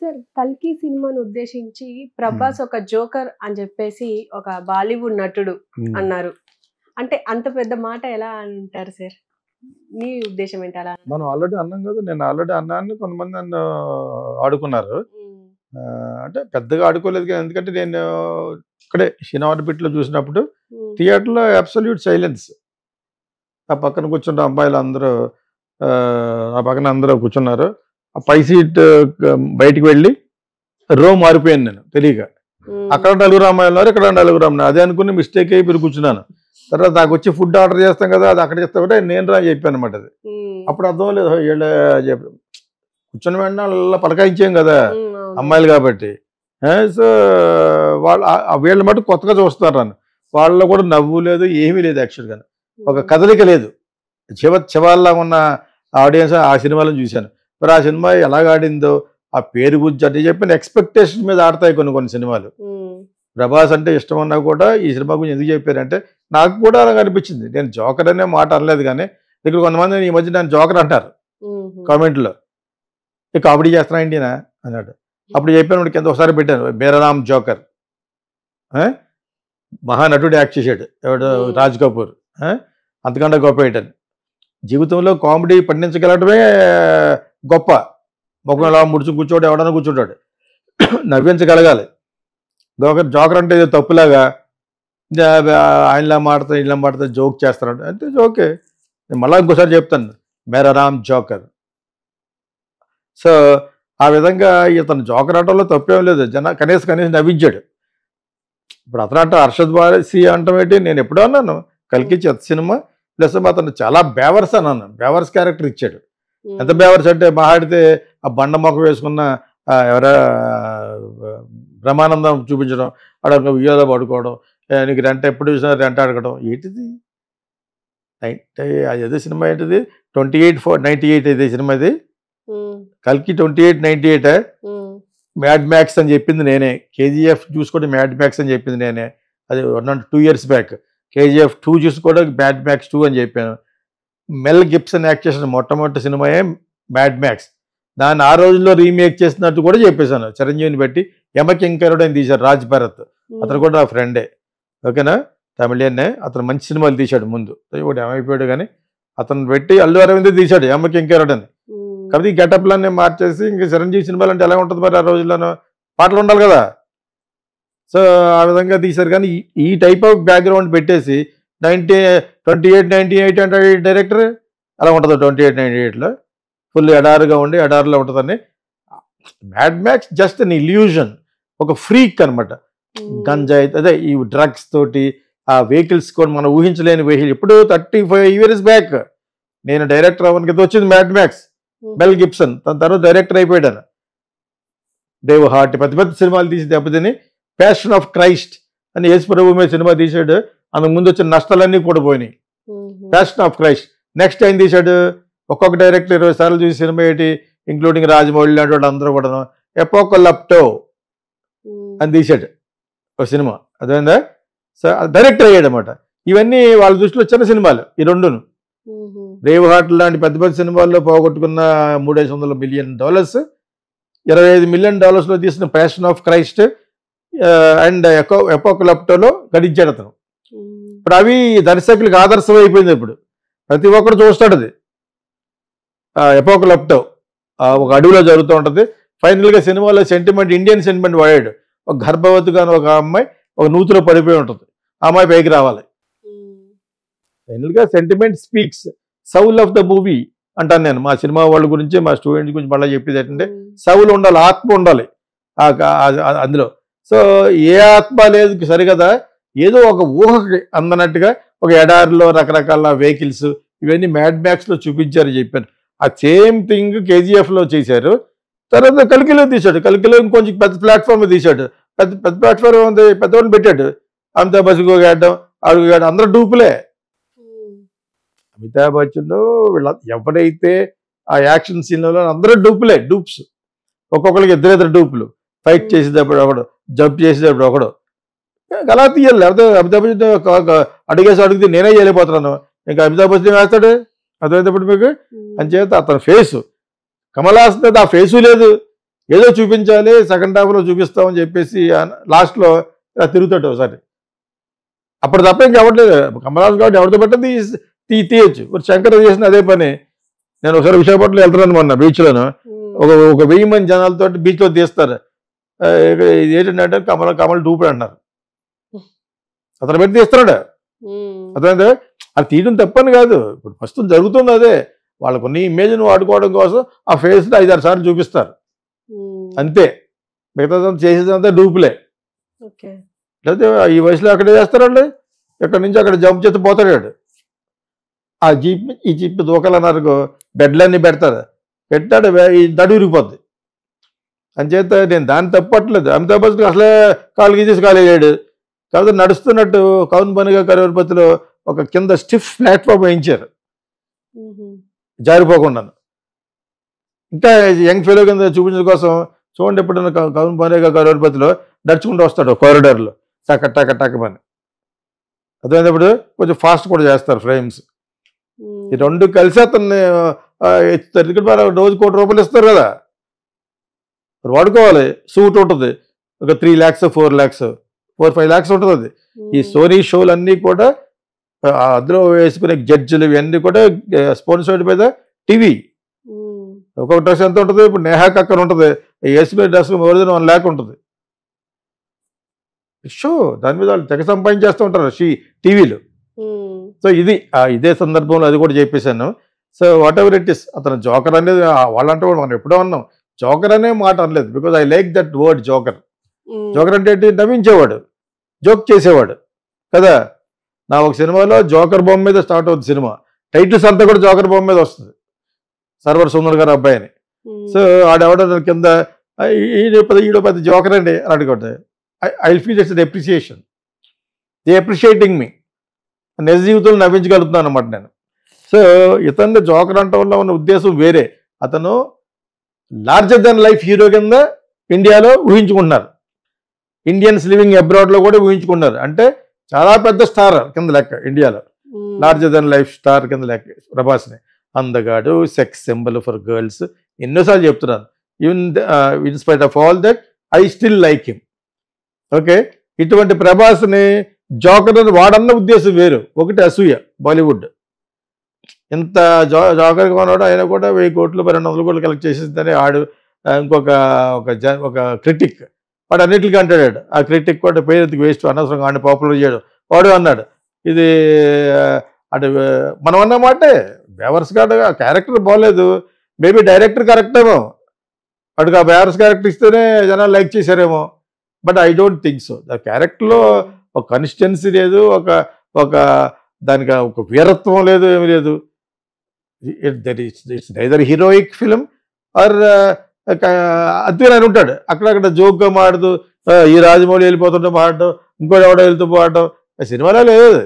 Sir 'కల్కి' సినిమాను ఉద్దేశించి ప్రభాస్ ఒక జోకర్ అని చెప్పేసి ఒక బాలీవుడ్ నటుడు అన్నారు. అంటే అంత పెద్ద మాట ఎలా అంటారు సార్? మీ ఉద్దేశం ఏంటి అలా? మనం ఆల్రెడీ అన్నాం కదా, నేను ఆల్రెడీ అన్నాను, కొంతమంది నన్ను ఆడుకున్నారు. అంటే పెద్దగా ఆడుకోలేదు కానీ, ఎందుకంటే నేను ఇక్కడే సినిమాబిట్లో చూసినప్పుడు థియేటర్లో అబ్సల్యూట్ సైలెన్స్. ఆ పక్కన కూర్చున్న అమ్మాయిలు అందరూ ఆ పక్కన అందరూ కూర్చున్నారు. ఆ పై సీట్ బయటికి వెళ్ళి రో మారిపోయాను నేను తెలియక. అక్కడ నలుగురు అమ్మాయిలు ఉన్నారు, ఇక్కడ నలుగురు అమ్మాయిలు. అదే అనుకుని మిస్టేక్ అయ్యి మీరు కూర్చున్నాను. తర్వాత నాకు వచ్చి ఫుడ్ ఆర్డర్ చేస్తాం కదా, అది అక్కడ చేస్తా కూడా నేను రా చెప్పాను అనమాట. అది అప్పుడు అర్థం లేదు, వీళ్ళు చెప్పి కూర్చుని వెంటనే అలా పలకాయించాం కదా అమ్మాయిలు కాబట్టి. సో వాళ్ళు వీళ్ళ మటు కొత్తగా చూస్తున్నారు నన్ను. వాళ్ళలో కూడా నవ్వు లేదు, ఏమీ లేదు. యాక్చువల్గా ఒక కదలిక లేదు. చివరిలా ఉన్న ఆడియన్స్ ఆ సినిమాలో చూశాను. మరి ఆ సినిమా ఎలాగ ఆడిందో, ఆ పేరు గురించి అంటే చెప్పిన ఎక్స్పెక్టేషన్ మీద ఆడతాయి కొన్ని సినిమాలు. ప్రభాస్ అంటే ఇష్టం అన్నా కూడా ఈ సినిమా గురించి ఎందుకు చెప్పారంటే, నాకు కూడా అలాగ అనిపించింది. నేను జోకర్ అనే మాట అనలేదు, కానీ ఇక్కడ కొంతమంది ఈ మధ్య నేను జోకర్ అంటారు కామెంట్లో. ఈ కామెడీ చేస్తున్నా ఏంటినా అన్నాడు. అప్పుడు చెప్పాను, కింద ఒకసారి పెట్టాను మేరారామ్ జోకర్. మహానటుడు యాక్ట్ చేశాడు ఎవడు, రాజ్ కపూర్. అంతకంటే గొప్ప ఏంటని జీవితంలో కామెడీ పండించగలగడమే గొప్ప. ముఖంలో ముడుచు కూర్చోడు, ఎవడన్నా కూర్చుంటాడు, నవ్వించగలగాలి. జోకర్ అంటే తప్పులాగా ఆయనలా మాడతా ఇలా మాడతా జోక్ చేస్తాడు అంటే జోకే. నేను మళ్ళీ ఇంకోసారి చెప్తాను, మేరారామ్ జోకర్. సో ఆ విధంగా ఇతను జోకర్ ఆటంలో తప్పేం లేదు. కనీసం నవ్వించాడు. ఇప్పుడు అతను అంటే హర్షద్ వారసి అంటాం ఏంటి, నేను ఎప్పుడో అన్నాను కల్కి చెత్త సినిమా ప్లస్ అతను చాలా బేవర్స్ అన్నాను. బేవర్స్ క్యారెక్టర్ ఇచ్చాడు. ఎంత బేవర్స్ అంటే మాట్లాడితే ఆ బండ మొక్క వేసుకున్న ఎవరా బ్రహ్మానందం చూపించడం, అక్కడ ఉయ్యాలో పడుకోవడం, నీకు రెంట ఎప్పుడు చూసినా రెంట అడగడం. ఏంటిది అదే సినిమా ఏంటిది 28/98 ఇదే సినిమా. ఇది కల్కి 28/98. మ్యాడ్ మ్యాక్స్ అని చెప్పింది నేనే. KGF చూసుకోండి, మ్యాడ్ మ్యాక్స్ అని చెప్పింది నేనే. అది 2 years బ్యాక్. KGF 2 చూసుకోవడం మ్యాడ్ మ్యాక్స్ 2 అని చెప్పాను. మెల్ గిబ్సన్ యాక్ట్ చేసిన మొట్టమొదటి సినిమాయే మ్యాడ్ మ్యాక్స్. దాన్ని ఆ రోజుల్లో రీమేక్ చేసినట్టు కూడా చెప్పేశాను. చిరంజీవిని బట్టి యమకింకరుడు అని తీశాడు రాజ్ భరత్. అతను కూడా నా ఫ్రెండే, ఓకేనా, తమిళియన్నే. అతను మంచి సినిమాలు తీశాడు ముందు, ఒకటి ఏమైపోయాడు కానీ అతను పెట్టి అల్లు అరవింద్ తీశాడు యమకింకరుడు అని. కాబట్టి ఈ గెటప్లన్నీ మార్చేసి ఇంకా చిరంజీవి సినిమాలు అంటే ఎలా ఉంటుంది మరి, ఆ రోజుల్లోనూ పాటలు ఉండాలి కదా. సో ఆ విధంగా తీశారు. కానీ ఈ టైప్ ఆఫ్ బ్యాక్గ్రౌండ్ పెట్టేసి 28/98 అంటే డైరెక్టర్ అలా ఉంటుంది. 28/98లో ఫుల్ ఎడారుగా ఉండి ఎడారులో ఉంటుందని. Mad max just an illusion, ఒక ఫ్రీక్ అనమాట. గంజాయి అదే ఈ డ్రగ్స్ తోటి ఆ వెహికల్స్ కూడా మనం ఊహించలేని వెహికల్. ఇప్పుడు 35 years బ్యాక్ నేను డైరెక్టర్ అవ్వడానికి వచ్చింది మ్యాడ్ మ్యాక్స్. మెల్ గిబ్సన్ తన తర్వాత డైరెక్టర్ అయిపోయాడు. దేవ్ హార్ట్ పెద్ద పెద్ద సినిమాలు తీసి దెబ్బతిని ప్యాషన్ ఆఫ్ క్రైస్ట్ అని యేసు ప్రభు మీద సినిమా తీశాడు. అందుకు ముందు వచ్చిన నష్టాలన్నీ కూడా పోయినాయి. Passion of Christ. నెక్స్ట్ ఆయన తీశాడు ఒక్కొక్క డైరెక్టర్ 20 సార్లు చూసి సినిమా ఏంటి, ఇంక్లూడింగ్ రాజమౌళి లాంటి వాళ్ళు అందరూ కూడా ఎపోకలిప్టో అని తీశాడు ఒక సినిమా. అదేందా సో డైరెక్టర్ అయ్యాడు అనమాట. ఇవన్నీ వాళ్ళ దృష్టిలో చిన్న సినిమాలు ఈ రెండును. బ్రేవ్ హార్ట్ లాంటి పెద్ద పెద్ద సినిమాల్లో పోగొట్టుకున్న $300 million, $25 million తీసిన ప్యాషన్ ఆఫ్ క్రైస్ట్ అండ్ ఎపోకలిప్టోలో గడించాడు అతను. ఇప్పుడు అవి దర్శకులకు ఆదర్శం అయిపోయింది. ఇప్పుడు ప్రతి ఒక్కరు చూస్తాడు అది. ఎపోకలిప్టో ఒక అడవిలో జరుగుతూ ఉంటుంది. ఫైనల్గా సినిమాలో సెంటిమెంట్, ఇండియన్ సెంటిమెంట్ వాడాడు. ఒక గర్భవతిగా ఒక అమ్మాయి ఒక నూతిలో పడిపోయి ఉంటుంది, ఆ అమ్మాయి పైకి రావాలి. ఫైనల్గా sentiment speaks. Saul of the movie అంటాను నేను మా సినిమా వాళ్ళ గురించి, మా స్టూడెంట్స్ గురించి మళ్ళీ చెప్పేది ఏంటంటే సౌల్ ఉండాలి, ఆత్మ ఉండాలి అందులో. సో ఏ ఆత్మ లేదు సరిగదా, ఏదో ఒక ఊహకి అందనట్టుగా ఒక ఎడారిలో రకరకాల వెహికల్స్ ఇవన్నీ మ్యాడ్ మ్యాక్స్లో చూపించారు చెప్పాను. ఆ సేమ్ థింగ్ KGFలో చేశారు. తర్వాత కల్కిలో తీశాడు. కల్కిలో ఇంకొంచెం పెద్ద ప్లాట్ఫామ్ తీశాడు. పెద్ద పెద్ద ప్లాట్ఫామ్ ఉంది, పెద్దవాడిని పెట్టాడు. అమితాబ్ బచ్చన్ గాడడం అడుగుగాడు అందరూ డూపులే. అమితాబ్ బచ్చన్ వీళ్ళ ఎవరైతే ఆ యాక్షన్ సీన్లలో అందరూ డూప్స్. ఒక్కొక్కరికి ఇద్దరు డూపులు. ఫైట్ చేసేటప్పుడు ఒకడు, జంప్ చేసేటప్పుడు ఒకడు, అలా తీయాలి. లేకపోతే అమితాబ్ బచ్చన్ అడిగితే నేనే చేయలేకపోతున్నాను, ఇంకా అమితాబ్ బచ్చన్ వేస్తాడు. అర్థమైనప్పుడు మీకు అంచేత అతని ఫేసు కమల్ హాసన్ ఆ ఫేసు లేదు. ఏదో చూపించాలి, సెకండ్ హాఫ్లో చూపిస్తామని చెప్పేసి లాస్ట్లో ఇలా తిరుగుతాడు ఒకసారి. అప్పుడు తప్ప ఇంకెవట్లేదు. కమలాస్ కాబట్టి ఎవరితో పట్టింది తీయచ్చు. ఇప్పుడు శంకర్ చేసిన అదే పని. నేను ఒకసారి విశాఖపట్నంలో వెళ్తున్నాను మొన్న బీచ్లోను. ఒక 1000 మంది జనాలతో బీచ్లో తీస్తారు. ఏంటంటే కమల్ డూపుడు అంటున్నారు. అతను పెట్టి తీస్తున్నాడు. అతను అది తీయడం తప్పని కాదు. ఇప్పుడు ప్రస్తుతం జరుగుతుంది అదే. వాళ్ళకు కొన్ని ఇమేజ్ను వాడుకోవడం కోసం ఆ ఫేస్ని 5-6 సార్లు చూపిస్తారు అంతే. మిగతా చేసేదంతా డూపులే. లేకపోతే ఈ వయసులో అక్కడే చేస్తారండి. ఎక్కడి నుంచి అక్కడ జంప్ చేసి పోతాడు. ఆ ఈ జీప్ దూకాలన్నారు, బెడ్లన్నీ పెడతారు. పెట్టాడు, ఈ దడు విరిగిపోద్ది. అంచేత నేను దాన్ని తప్పట్లేదు. అమితాబ్ బచ్చన్ అసలే కాలు గీసేసి కాలు వేయాడు. కాబట్టి నడుస్తున్నట్టు కౌన్ బనేగా కరోడ్పతిలో ఒక కింద స్టిఫ్ ప్లాట్ఫామ్ వేయించారు జారిపోకుండా. ఇంకా యంగ్ ఫెలో కింద చూపించడం కోసం చూడండి, ఎప్పుడైనా కౌన్ బనేగా కరోడ్పతిలో నడుచుకుంటూ వస్తాడు కారిడార్లో టక టక టకమని. అదేప్పుడు కొంచెం ఫాస్ట్ కూడా చేస్తారు ఫ్రేమ్స్. ఈ రెండు కలిసి అతన్ని ఎత్తుతారు. ఇక్కడ మరి రోజు ₹1,00,00,000 ఇస్తారు కదా, వాడుకోవాలి. సూట్ ఉంటుంది ఒక 3 lakhs 4 lakhs 4-5 lakhs ఉంటుంది అది. ఈ సోనీ షోలు అన్నీ కూడా అందులో వేసుకునే జడ్జిలు ఇవన్నీ కూడా స్పాన్సర్డ్ బై ద టీవీ. ఒక్కొక్క డ్రెస్ ఎంత ఉంటుంది? ఇప్పుడు నేహా కక్కర్ ఉంటుంది, వేసుకునే డ్రెస్ మోర్ దెన్ 1 lakh ఉంటుంది. షో దాని మీద వాళ్ళు తెగ సంపాదించేస్తూ ఉంటారు టీవీలో. సో ఇది ఇదే సందర్భంలో అది కూడా చెప్పేశాను. So what ever it is, అతను జోకర్ అనేది వాళ్ళంటే మనం ఎప్పుడో అన్నాం. జోకర్ అనే మాట అనలేదు, because I like that word joker. Joker అంటే ఏంటి? నవ్వించేవాడు, జోక్ చేసేవాడు కదా. నా ఒక సినిమాలో జోకర్ బొమ్మ మీద స్టార్ట్ అవుతుంది సినిమా. టైటిల్స్ అంతా కూడా జోకర్ బొమ్మ మీద వస్తుంది, సర్వర్ సుందర్ గారు అబ్బాయిని. సో ఆడెవడ కింద ఈడో పెద్ద జోకర్ అండి అని అడుగుంటే I feel it's appreciation. They appreciating me. నిజ జీవితంలో నవ్వించగలుగుతున్నాను అనమాట నేను. సో ఇతన్ని జోకర్ అంట వల్ల ఉన్న ఉద్దేశం వేరే. అతను లార్జర్ దెన్ లైఫ్ హీరో కింద ఇండియాలో ఊహించుకుంటున్నారు. ఇండియన్స్ లివింగ్ అబ్రాడ్లో కూడా ఊహించుకున్నారు. అంటే చాలా పెద్ద స్టార్ కింద లెక్క ఇండియాలో, లార్జర్ దెన్ లైఫ్ స్టార్ కింద లెక్క ప్రభాస్ని. అందగాడు, సెక్స్ సింబల్ ఫర్ గర్ల్స్, ఎన్నోసార్లు చెప్తున్నాను. Even in spite of all that I still like him. Okay, ఇటువంటి ప్రభాస్ని జోకర్ అని వాడన్న ఉద్దేశం వేరు. ఒకటి అసూయ. బాలీవుడ్ ఇంత జోకర్గా ఉన్నాడు, ఆయన కూడా 1000 కోట్లు 200 కోట్లు కలెక్ట్ చేసేసిందని ఆడు. ఒక క్రిటిక్ వాడు అన్నిటికీ అంటాడు. ఆ క్రిటిక్ కూడా పేరెందుకు వేస్ట్, అనవసరంగా ఆడిని పాపులర్ చేయడం. వాడు అన్నాడు ఇది అంటే మనం అన్నమాటే. బేవర్స్ గాడు ఆ క్యారెక్టర్ బాగోలేదు. మేబీ డైరెక్టర్ కరెక్టేమో, వాడికి ఆ బేవర్స్ క్యారెక్టర్ ఇస్తేనే జనాలు లైక్ చేశారేమో. But I don't think so. ఆ క్యారెక్టర్లో ఒక కన్సిస్టెన్సీ లేదు, ఒక దానికి ఒక వీరత్వం లేదు, ఏమి లేదు. It's neither heroic film or అద్భుతం అని ఉంటాడు. అక్కడక్కడ జోక్గా మాడుతూ ఈ రాజమౌళి వెళ్ళిపోతుంటే మాడటం, ఇంకోటి ఎవడో వెళ్తూ పోవటం సినిమాలో లేదు.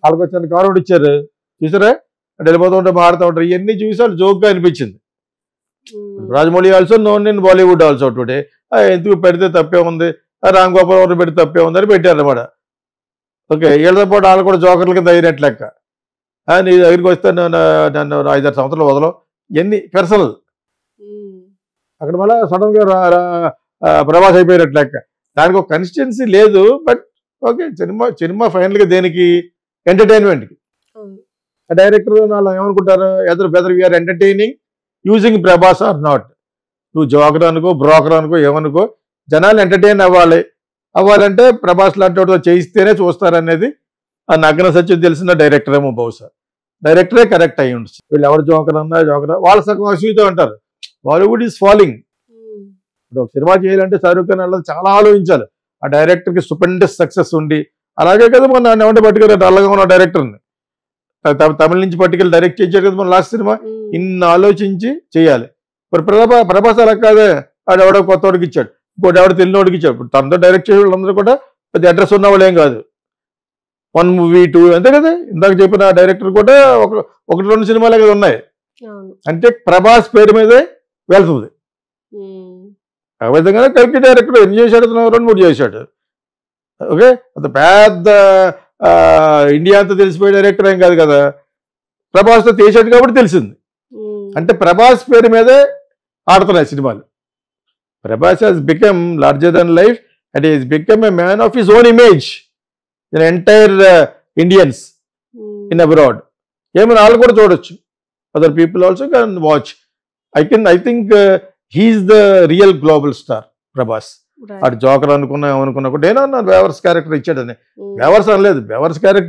వాళ్ళకి వచ్చిన కారణం ఇచ్చారు చూసారా, అంటే వెళ్ళిపోతుంటే మాడుతూ ఉంటారు. ఇవన్నీ చూసి వాళ్ళు జోక్గా అనిపించింది. Rajamouli also known in Bollywood also today. ఎందుకు పెడితే తప్పే ఉంది, రామ్ గోపాల్ వర్మ పెడితే తప్పే ఉంది అని పెట్టారన్నమాట. ఓకే, వీళ్ళతో పాటు వాళ్ళు కూడా జోకర్ల కింద అయినట్లు లెక్క. నీ దగ్గరికి వస్తే నన్ను 5-6 సంవత్సరాలు వదలం, ఇవన్నీ పర్సనల్. అక్కడ మళ్ళీ సడన్గా ప్రభాస్ అయిపోయినట్లు లెక్క. దానికి ఒక కన్సిస్టెన్సీ లేదు. బట్ ఓకే, సినిమా ఫైనల్గా దేనికి? ఎంటర్టైన్మెంట్కి. డైరెక్టర్ వాళ్ళు ఏమనుకుంటారు, whether we're entertaining using Prabhas or not. నువ్వు జోకర్ అనుకో, బ్రోకర్ అనుకో, ఏమనుకో, జనాలు ఎంటర్టైన్ అవ్వాలంటే ప్రభాస్ లాంటి వాటితో చేయిస్తేనే చూస్తారనేది ఆ నగ్న సత్యం తెలిసిన డైరెక్టర్ ఏమో. బహుశా డైరెక్టరే కరెక్ట్ అయ్యి ఉండొచ్చు. వీళ్ళు ఎవరు జోకర్ అన్నా జోకర్ వాళ్ళ సగం అసూయతో అంటారు. Bollywood is following. ఇప్పుడు ఒక సినిమా చేయాలంటే షారూక్ ఖాన్ వాళ్ళది చాలా ఆలోచించాలి. ఆ డైరెక్టర్కి స్టూపెండస్ సక్సెస్ ఉండి, అలాగే కదా మన ఏమంటే పట్టుకెళ్ళి అల్లగా ఉన్న డైరెక్టర్ని తమిళ నుంచి పట్టుకెళ్ళి డైరెక్ట్ చేయించారు కదా మన లాస్ట్ సినిమా. ఇన్ని ఆలోచించి చేయాలి. మరి ప్రభాస్ అలా కాదే, ఆడెవడో కొత్త వాడికి ఇచ్చాడు, ఇంకోటి ఎవడో తెలియని వాడికి ఇచ్చాడు. ఇప్పుడు తనతో డైరెక్ట్ చేసే వాళ్ళందరూ కూడా పెద్ద అడ్రస్ ఉన్న వాళ్ళు ఏం కాదు. 1 movie 2 అంతే కదా. ఇందాక చెప్పిన డైరెక్టర్ కూడా 1-2 సినిమాలే కదా ఉన్నాయి. అంటే ప్రభాస్ పేరు మీదే వెళ్తుంది. ఆ విధంగా కల్కి డైరెక్టర్ ఎన్ని చేశాడు? 2-3 చేశాడు. ఓకే, అంత పెద్ద ఇండియా అంతా తెలిసిపోయే డైరెక్టర్ ఏం కాదు కదా. ప్రభాస్తో తీసాడు కాబట్టి తెలిసింది. అంటే ప్రభాస్ పేరు మీదే ఆడుతున్నాయి సినిమాలు. Prabhas has become larger than life and he has become a man of his own image in entire Indians in abroad. ఏమైనా వాళ్ళు కూడా చూడొచ్చు, other people also can watch. I think he is the real global star Prabhas. అటు joker అనుకున్నా ఏమనుకున్నా కూడా నేను అన్నాను బేవర్స్ క్యారెక్టర్ ఇచ్చాడని. బేవర్స్ అనలేదు, బేవర్స్ క్యారెక్టర్